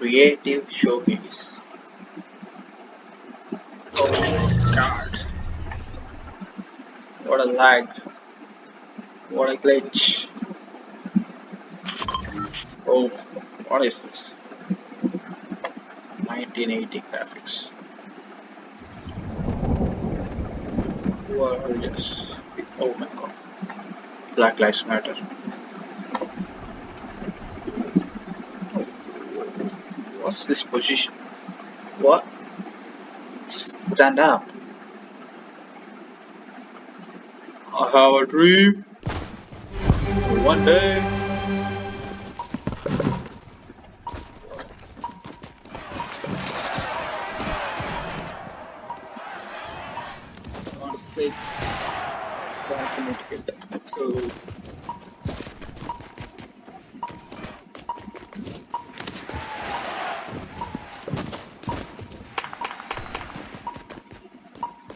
creative showcase. Oh my god, what a lag, what a glitch. Oh, what is this? 1980 graphics. What are this? Oh my god, Black Lives Matter. What's this position? What? Stand up. I have a dream. One day. I want to say, Connecticut. Let's go.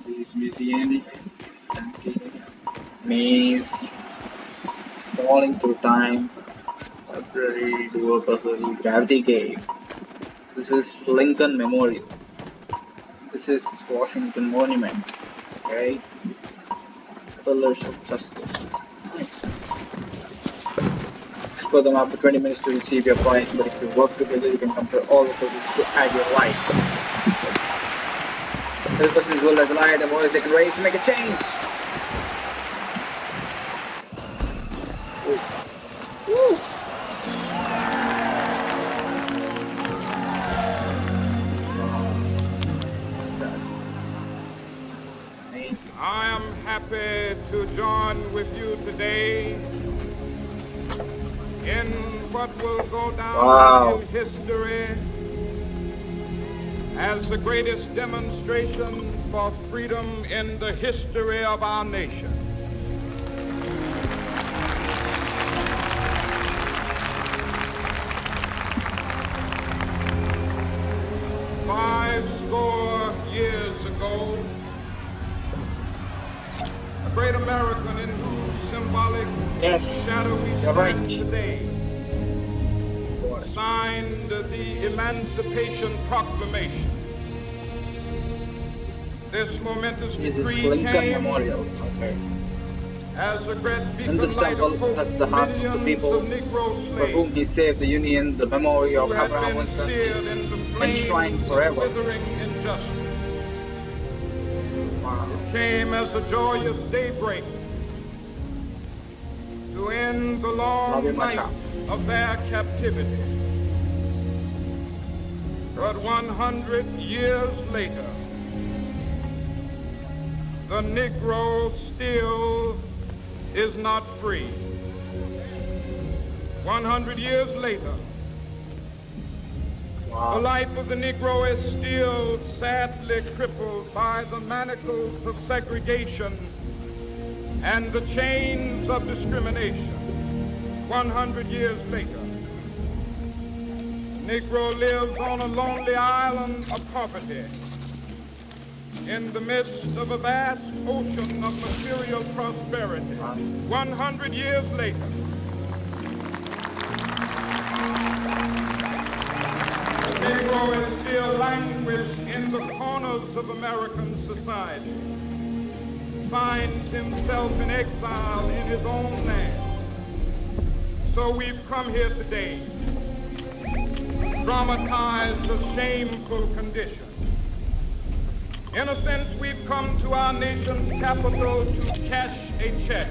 This is museum. Maze. Falling through time. Library, dual puzzle, gravity cave. This is Lincoln Memorial. This is Washington Monument. Okay. Pillars of Justice. Nice. Explore the map for 20 minutes to receive your prize, but if you work together, you can complete all the puzzles to add your life. Help us in the world as a light, the voice they can raise to make a change. Woo. I am happy to join with you today in what will go down in history as the greatest demonstration for freedom in the history of our nation. Years ago, a great American in whose symbolic shadow we stand today signed the Emancipation Proclamation. This momentous decree Lincoln Memorial. Okay. As a great in this temple has the hearts of the people for whom he saved the Union. The memory of Abraham Lincoln is enshrined forever. Wow. It came as a joyous daybreak to end the long night of their captivity. But 100 years later, the Negro still is not free. 100 years later, the life of the Negro is still sadly crippled by the manacles of segregation and the chains of discrimination. 100 years later, the Negro lives on a lonely island of poverty in the midst of a vast ocean of material prosperity. 100 years later, the Negro is still languished in the corners of American society, finds himself in exile in his own land. So we've come here today to dramatize the shameful condition. In a sense, we've come to our nation's capital to cash a check.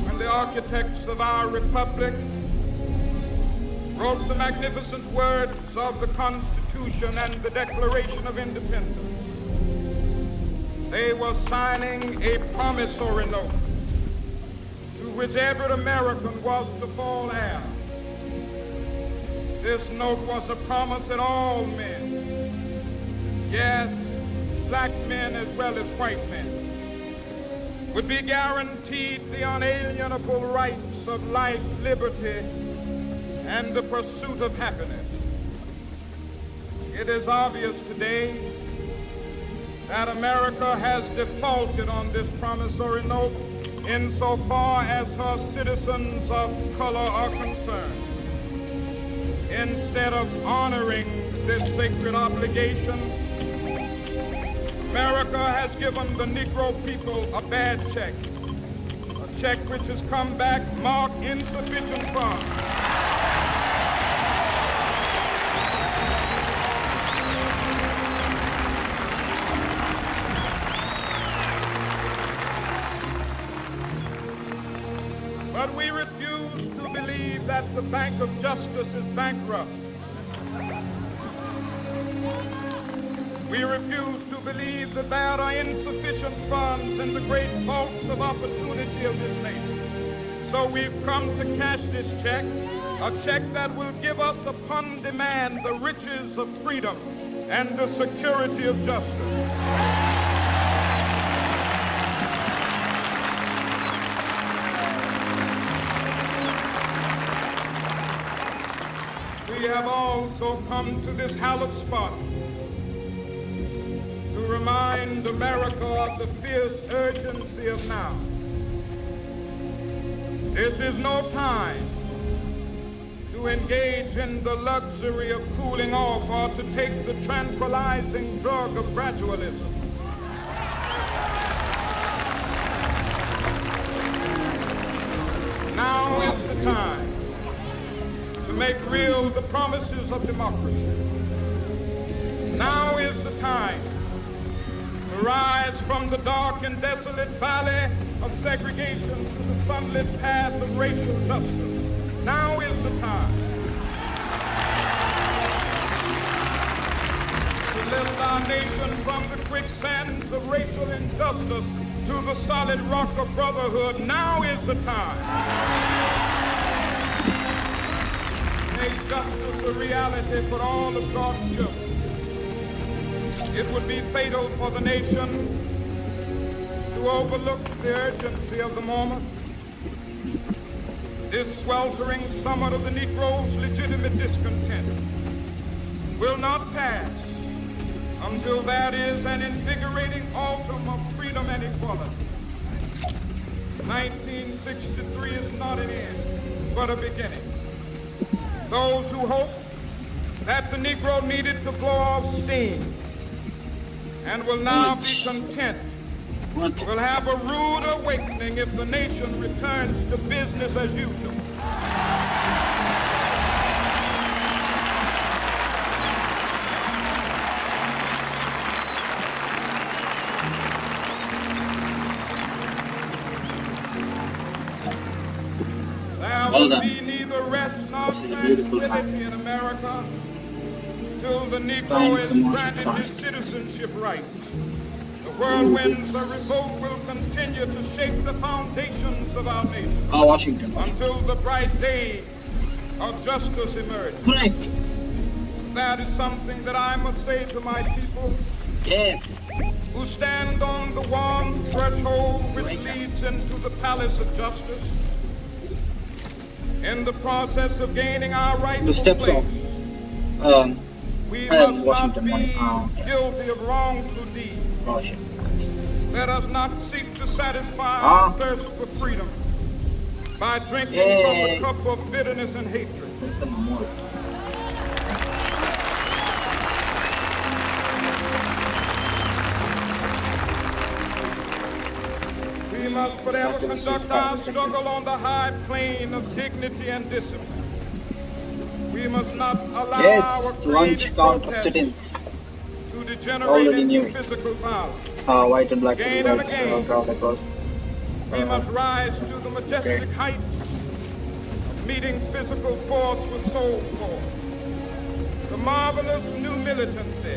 When the architects of our republic wrote the magnificent words of the Constitution and the Declaration of Independence, they were signing a promissory note to which every American was to fall heir. This note was a promise that all men, yes, black men as well as white men, would be guaranteed the unalienable rights of life, liberty, and the pursuit of happiness. It is obvious today that America has defaulted on this promissory note insofar as her citizens of color are concerned. instead of honoring this sacred obligation, America has given the Negro people a bad check, a check which has come back marked insufficient funds. But we refuse to believe that the Bank of Justice is bankrupt. We refuse to believe that there are insufficient funds in the great vaults of opportunity of this nation. So we've come to cash this check, a check that will give us upon demand the riches of freedom and the security of justice. We have also come to this hallowed spot to remind America of the fierce urgency of now. This is no time to engage in the luxury of cooling off or to take the tranquilizing drug of gradualism. Now is the time to make real the promises of democracy. Now is the time to rise from the dark and desolate valley of segregation to the sunlit path of racial justice. Now is the time to lift our nation from the quicksands of racial injustice to the solid rock of brotherhood. Now is the time. Make justice a reality for all of God's children. It would be fatal for the nation to overlook the urgency of the moment. This sweltering summit of the Negro's legitimate discontent will not pass until there is an invigorating autumn of freedom and equality. 1963 is not an end, but a beginning. Those who hope that the Negro needed to blow off steam and will now be content will have a rude awakening if the nation returns to business as usual. There will be neither rest nor tranquility in America till the Negro is granted his citizenship rights. The whirlwinds of revolt will continue to shake the foundations of our nation. Washington. Until the bright day of justice emerges. Correct. That is something that I must say to my people. Yes. Who stand on the warm threshold which leads into the palace of justice. In the process of gaining our rightful The steps place, off. we must Washington not be money. guilty of wrongful deeds. Washington. Let us not seek to satisfy our thirst for freedom by drinking from the cup of bitterness and hatred. We must forever conduct our struggle on the high plane of dignity and discipline. We must not allow our launch counter protest sit-ins. to degenerate into physical violence. White and black Again and rights again, crowd across. we must rise to the majestic heights of meeting physical force with soul force. The marvelous new militancy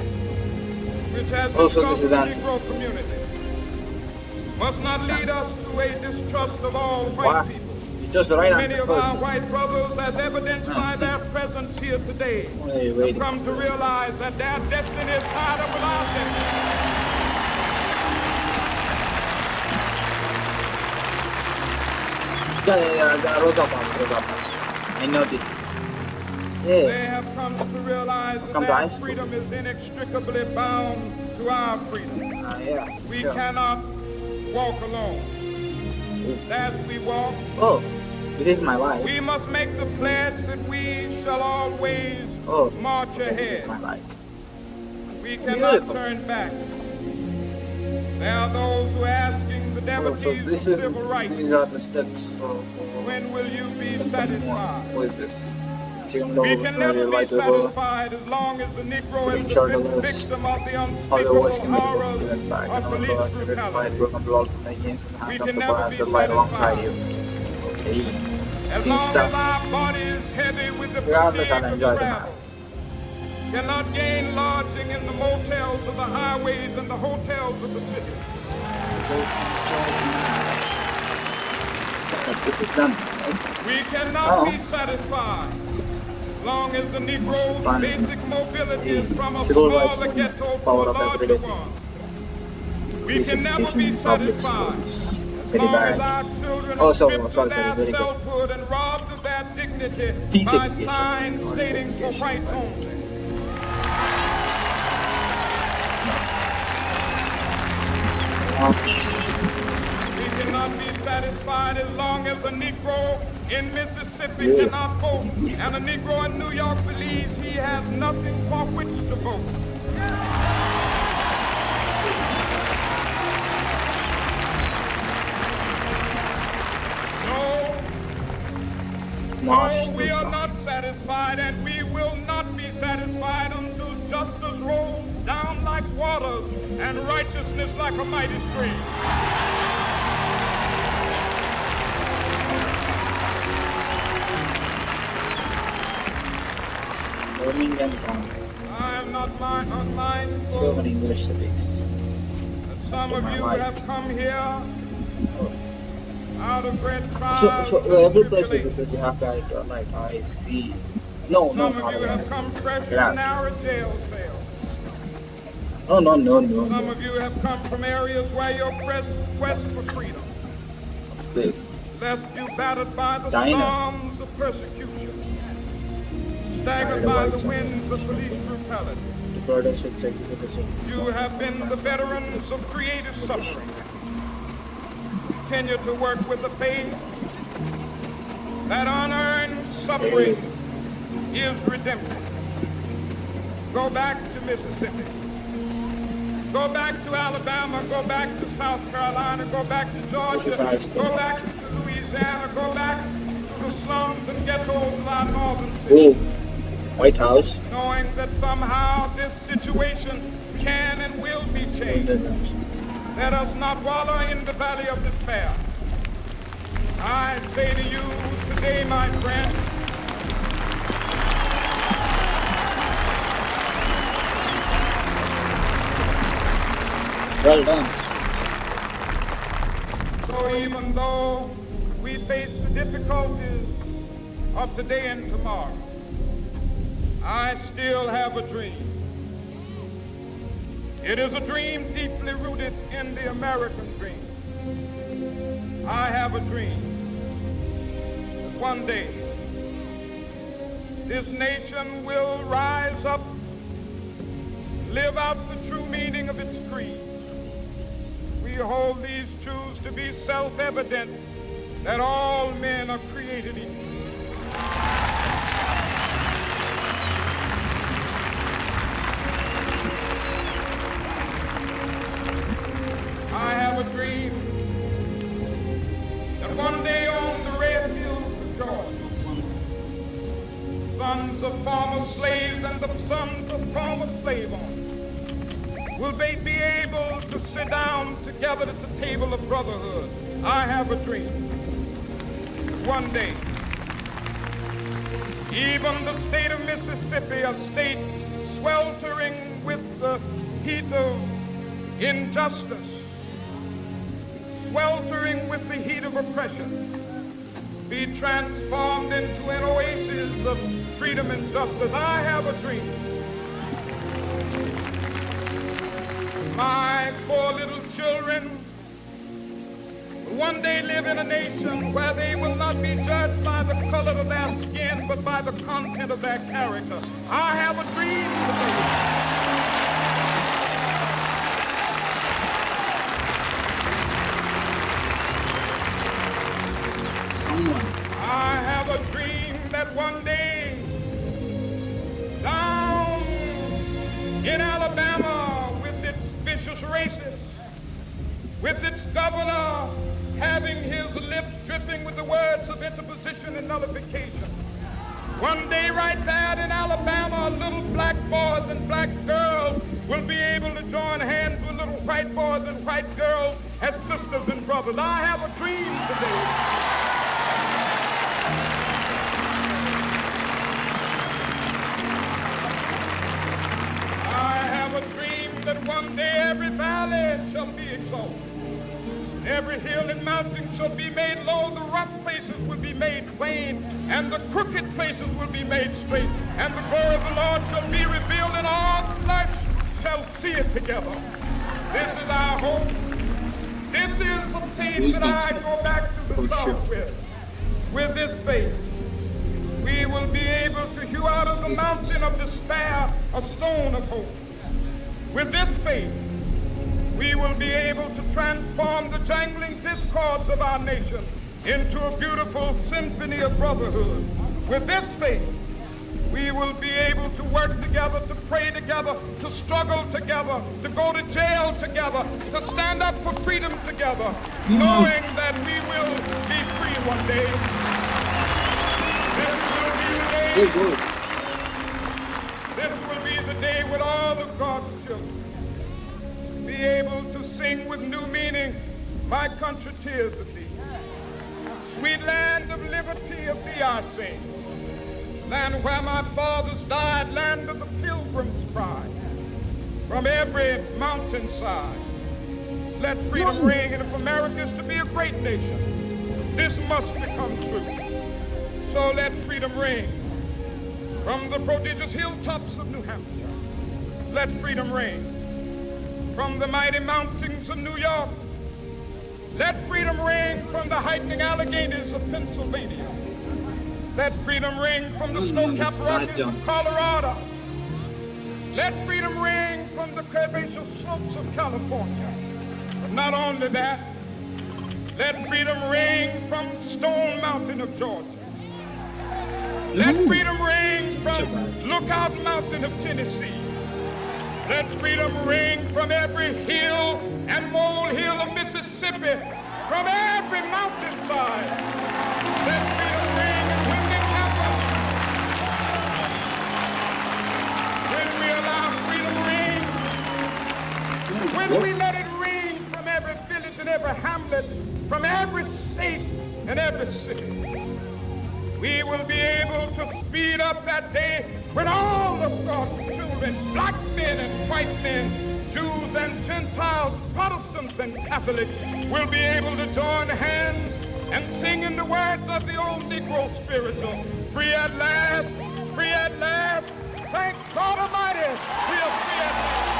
which has Also, this is the answer. Negro community must not lead us to a distrust of all white people. Just the right Many answer of first. our white brothers, as evidenced by their presence here today, have come to realize that their destiny is tied up with our destiny. The Rosa Parks. I know this. They have come to realize that their freedom is inextricably bound to our freedom. We cannot walk alone. As we walk, It is my life. We must make the pledge that we shall always march okay, ahead. This is my life. We cannot Beautiful. turn back. There are those who are asking the devotees of civil rights. These are the steps. When will you be satisfied? What is this? We can never be satisfied as long as the Negro is the victim of the unspeakable horrors of police brutality. We can never be satisfied. As long as our body is heavy with the fatigue of travel, cannot gain lodging in the motels of the highways and the hotels of the city. This is done, right? We cannot be satisfied as long as the Negro's basic mobility is from a smaller ghetto to a larger one. We can never be satisfied as long as our children are stripped of their selfhood and robbed of their dignity by signs stating for whites only. We cannot be satisfied as long as a Negro in Mississippi cannot vote, and a Negro in New York believes he has nothing for which to vote. No, we are not satisfied, and we will not be satisfied until justice rolls down like waters and righteousness like a mighty stream. Birmingham County. I am not unmindful. So many English cities. Some of you have come here out of great trials. So every place we visit, you have to like I see. No, not of you have come fresh from narrow jail cells. No. Some of you have come from areas where your quest for freedom. What's this? Left you battered by the storms of persecution, staggered by the winds of police brutality. You have been the veterans of creative suffering. Continue to work with the faith that unearned suffering is redemption. Go back to Mississippi. Go back to Alabama. Go back to South Carolina. Go back to Georgia. Go back to Louisiana. Go back to the slums and ghettos of our northern cities. White House. Knowing that somehow this situation can and will be changed. Let us not wallow in the valley of despair. I say to you today, my friend, well done. So even though we face the difficulties of today and tomorrow, I still have a dream. It is a dream deeply rooted in the American dream. I have a dream that one day this nation will rise up, live out the true meaning of its creed. We hold these truths to be self-evident that all men are created equal. I have a dream that one day on the red hills of Georgia, sons of former slaves and the sons of former slave owners will they be able to sit down together at the table of brotherhood. I have a dream. One day, even the state of Mississippi, a state sweltering with the heat of injustice, sweltering with the heat of oppression, be transformed into an oasis of freedom and justice. I have a dream. My poor little children will one day live in a nation where they will not be judged by the color of their skin, but by the content of their character. I have a dream today. In Alabama, with its vicious races, with its governor having his lips dripping with the words of interposition and nullification. One day right there in Alabama, little black boys and black girls will be able to join hands with little white boys and white girls as sisters and brothers. I have a dream today. I have a dream that one day every valley shall be exalted. Every hill and mountain shall be made low, the rough places will be made plain, and the crooked places will be made straight, and the glory of the Lord shall be revealed, and all flesh shall see it together. This is our hope. This is the faith that I go back to the South with this faith. We will be able to hew out of the mountain of despair a stone of hope. With this faith, we will be able to transform the jangling discords of our nation into a beautiful symphony of brotherhood. With this faith, we will be able to work together, to pray together, to struggle together, to go to jail together, to stand up for freedom together, knowing that we will be free one day. This will be the day. This will be the day when all of God's children be able to sing with new meaning, my country tears of thee. Sweet land of liberty of thee I sing. Land where my fathers died, land of the pilgrim's pride. From every mountainside, let freedom ring, and if America is to be a great nation, this must become true. So let freedom ring from the prodigious hilltops of New Hampshire. Let freedom ring from the mighty mountains of New York. Let freedom ring from the hiking Alleghenies of Pennsylvania. Let freedom ring from the snow-capped Rockies of Colorado. Let freedom ring from the curvaceous slopes of California. But not only that, let freedom ring from Stone Mountain of Georgia. Let freedom ring from Lookout Mountain of Tennessee. Let freedom ring from every hill and molehill of Mississippi, from every mountainside. Let freedom ring, and when it happens, when we allow freedom ring, when we let it ring from every village and every hamlet, from every state and every city, we will be able to speed up that day when all of God's children, black men and white men, Jews and Gentiles, Protestants and Catholics, will be able to join hands and sing in the words of the old Negro spiritual, free at last, thank God Almighty, we are free at last.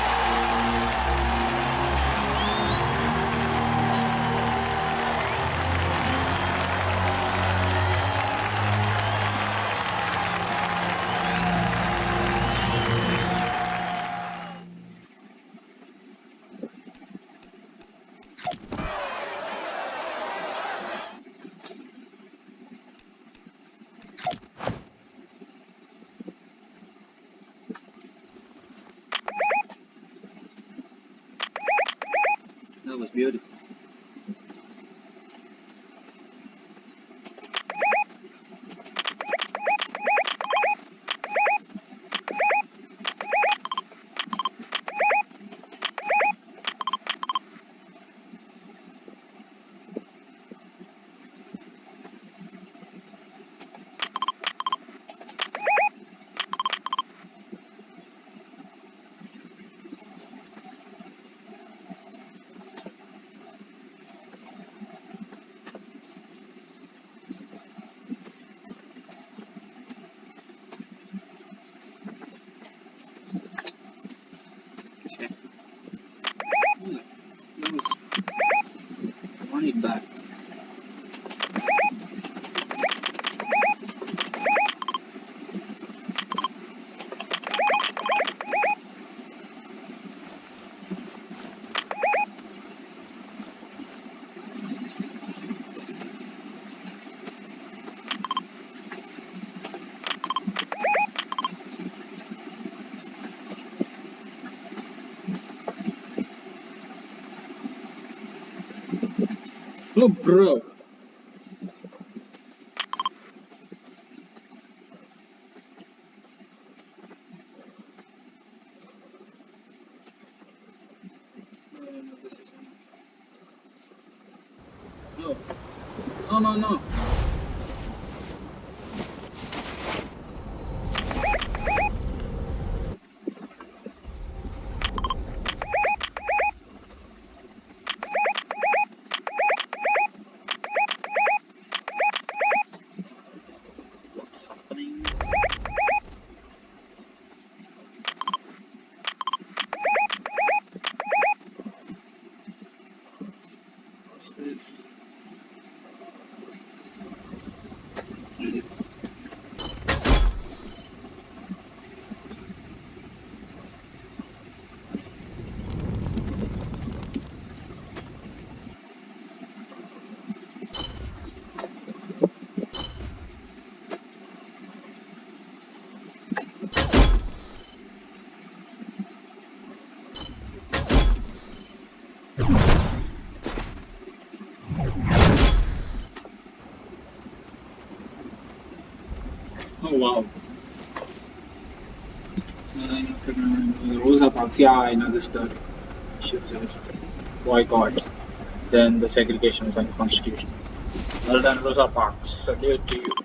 That was beautiful. Oh, bro. No, this is no. No, no, no. What's happening? What's this? Oh, wow. Rosa Parks. Yeah, I know this story. She was arrested. Boycott. Then the segregation was unconstitutional. Well done, Rosa Parks. Salute to you.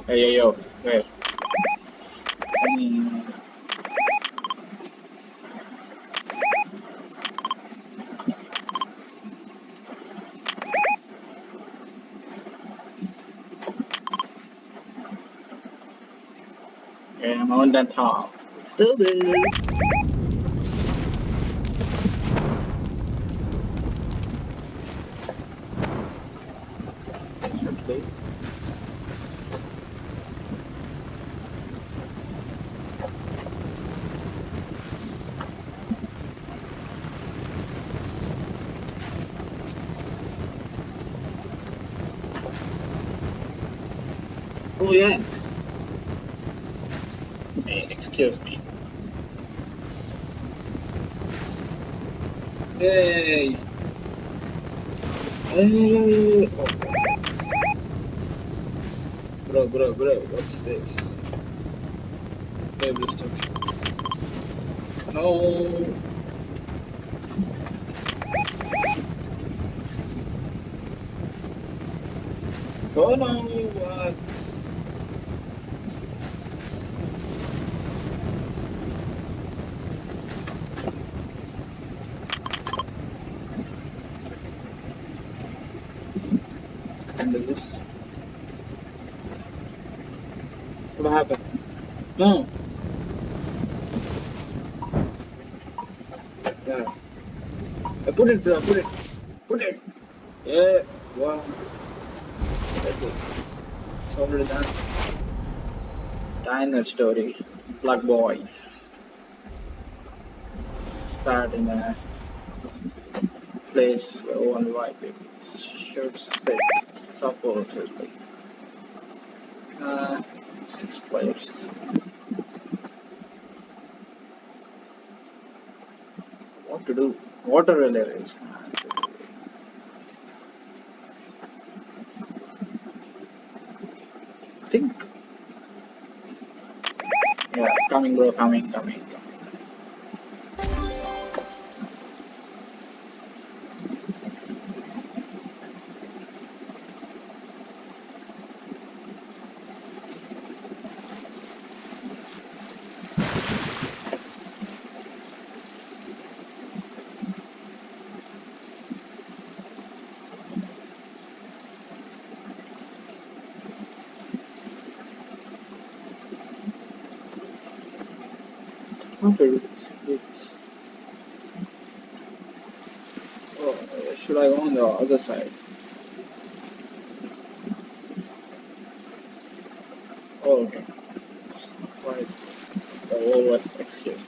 Hey, yo, where? Mm, yeah, I'm on that top. Let's do this. Hopefully. Oh, yeah. Hey, excuse me. Hey. Hey. Oh, bro, what's this? Table story. No. Oh, no. What? Handle this. What happened? No. Yeah. Put it, bro. Put it. Put it. Yeah. Wow. That's it. It's already done. Diner story. Black boys. Sat in a place where only white people should sit, supposedly. Uh, 6 players. What to do? Water relay race. I think. Yeah, coming, bro. Coming. How to do this? Oh, should I go on the other side? Oh, okay. Right. Oh, was excuse.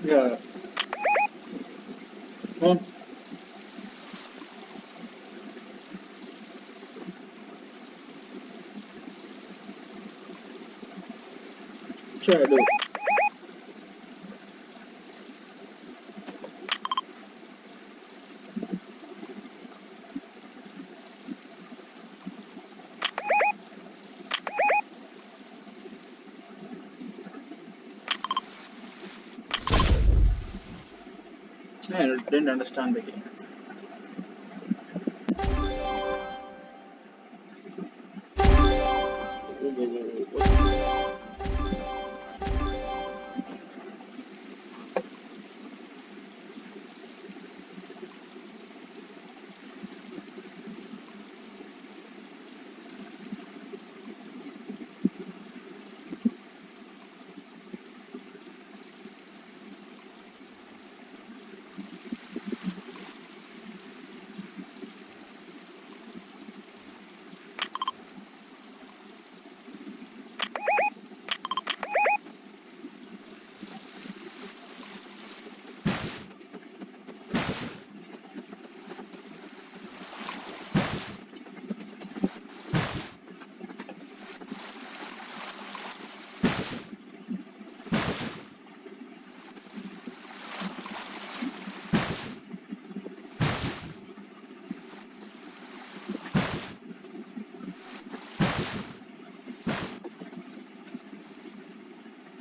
Yeah. Hmm. Sure, I do. I didn't understand the game.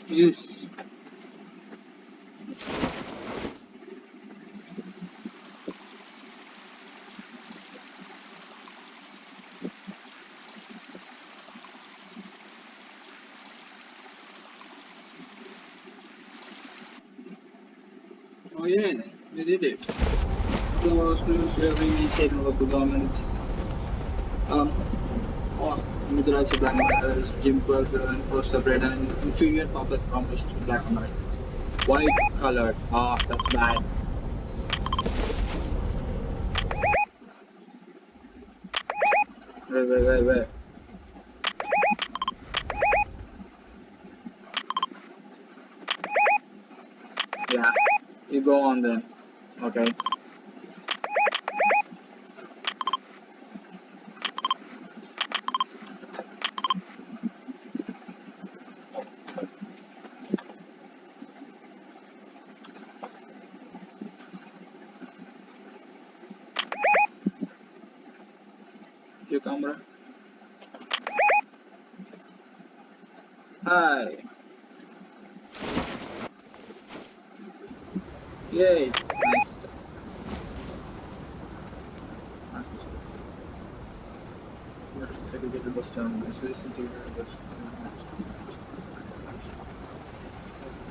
Yes. Oh yeah, we did it. The was previously every mistake of the government's militarized black Americans, Jim Crow enforced separate and inferior public accommodations for black Americans. White colored. Ah, that's bad. Wait. Yeah, you go on then. Okay. Your camera. Hi. Yay. Nice. Let's segregate the bus down. Let's listen to your bus.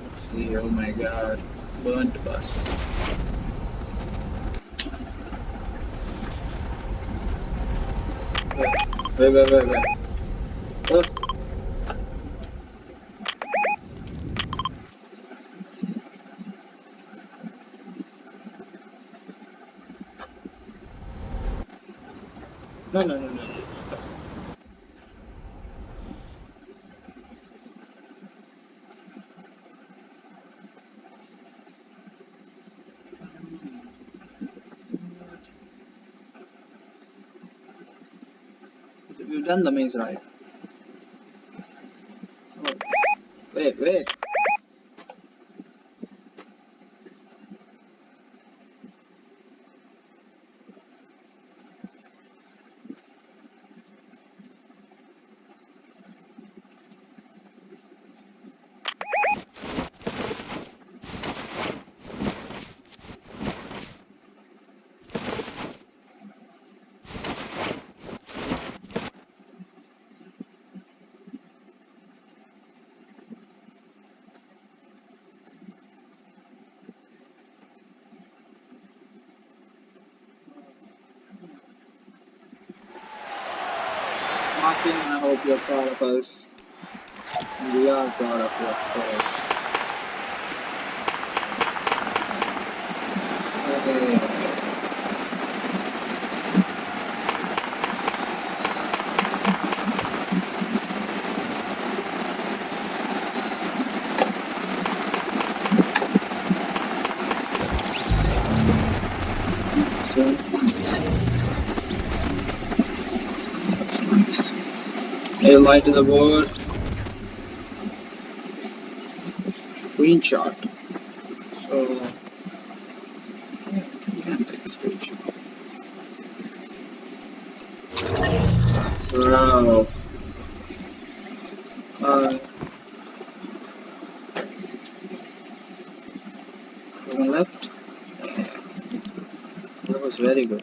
Let's see. Oh my god. Burnt bus. Wait. Oh, no. We've done the maze right. Oh, wait. Martin, I hope you're proud of us. We are proud of you, of course. Okay. A light to the board. Screenshot. So yeah, you can take a screenshot. Wow. From left. That was very good.